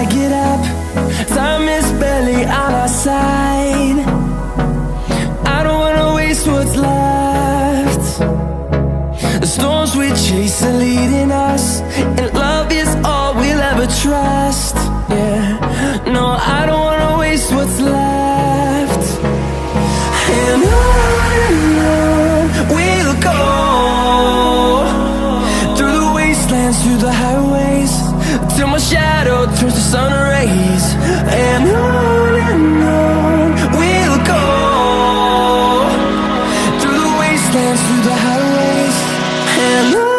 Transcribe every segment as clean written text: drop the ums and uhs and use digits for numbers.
I get up, time is barely on our side. I don't wanna waste what's left. The storms we chase are leading us, and love is all we'll ever trust. Yeah, no, I don't wanna waste what's left. And on we'll go, through the wastelands, through the highways, till my shadow turns to sun rays. And on we'll go, through the wastelands, through the highways, and on.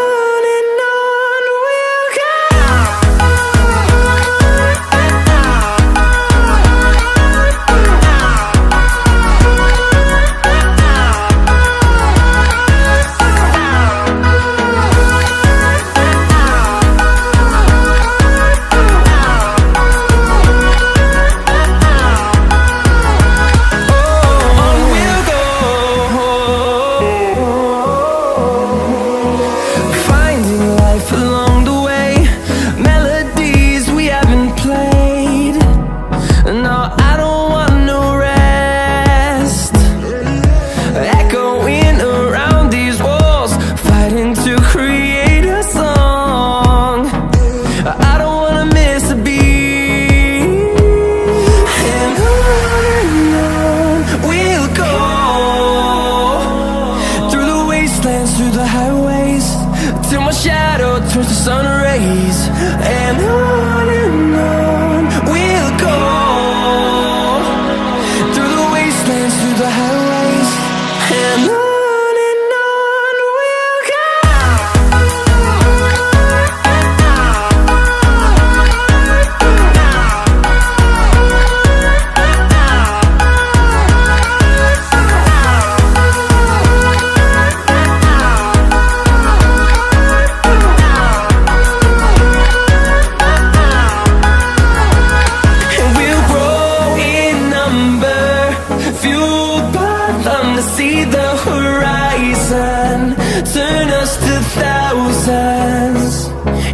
Through the highways, till my shadow turns to sun rays. And on we'll go, through the wastelands, through the highways, and on. See the horizon turn us to thousands,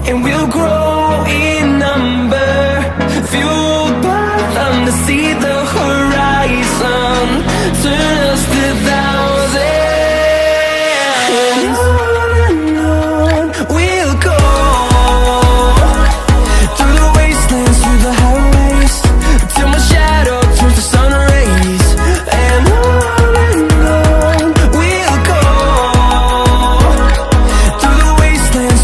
and we'll grow in number, fueled by them to see the horizon turn us to thousands. And on we'll go, through the wastelands, through the highways, till my shadow turns to sun rays. And we'll go, through the wastelands,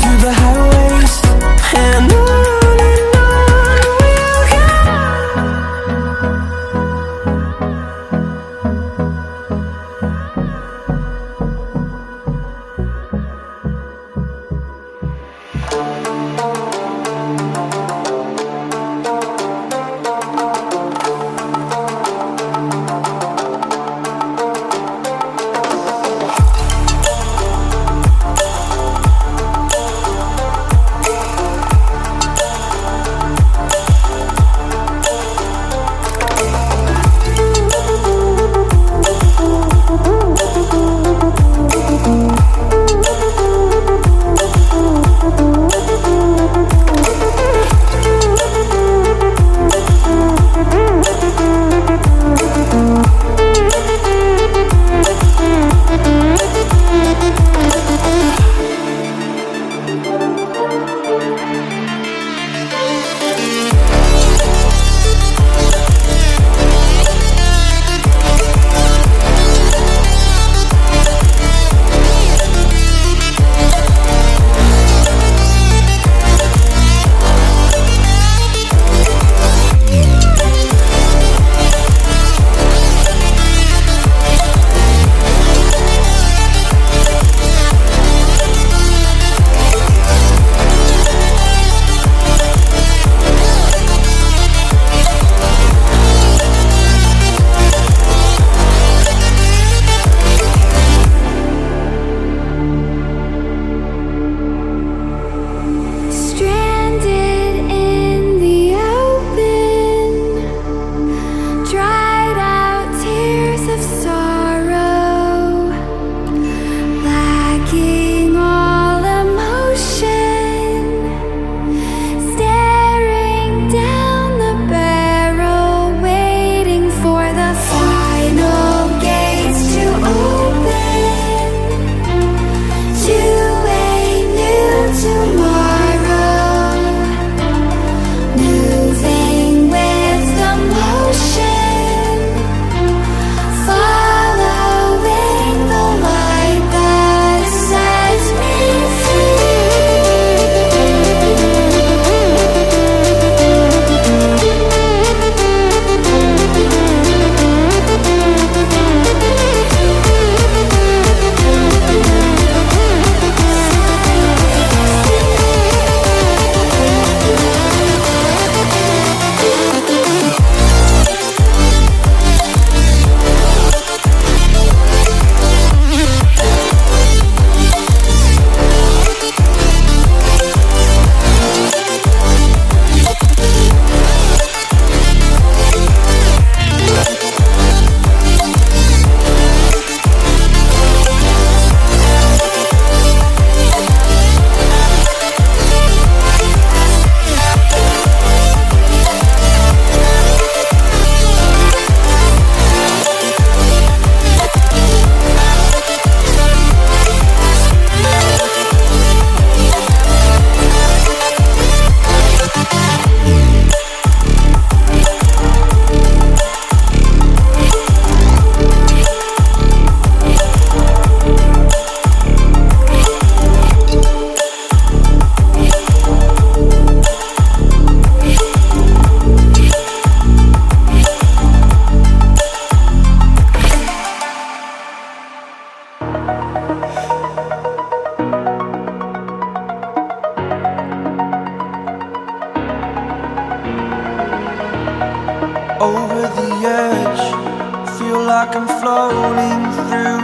floating through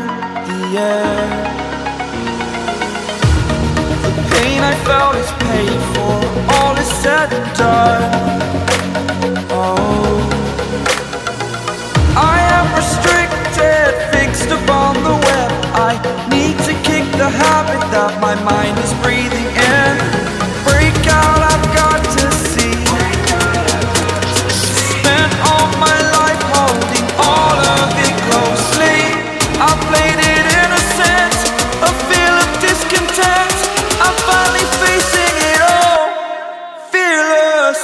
the air. The pain I felt is paid for, all is said and done. Oh, I am restricted, fixed upon the web. I need to kick the habit that my mind is breathing in. Break out, I've got to see. Spent all my life holding all of it closely. I played it innocent, a feel of discontent. I'm finally facing it all, fearless.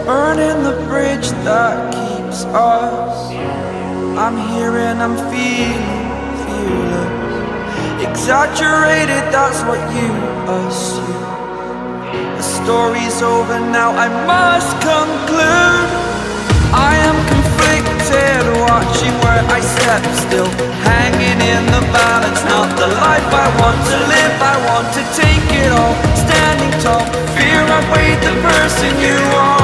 Burning the bridge that keeps us. I'm here and I'm feeling fearless. Exaggerated, that's what you assume. The story's over now, I must conclude. I am conflicted, watching where I step still, hanging in the balance. Not the life I want to live, I want to take it all. Standing tall, fear I weighed the person you are.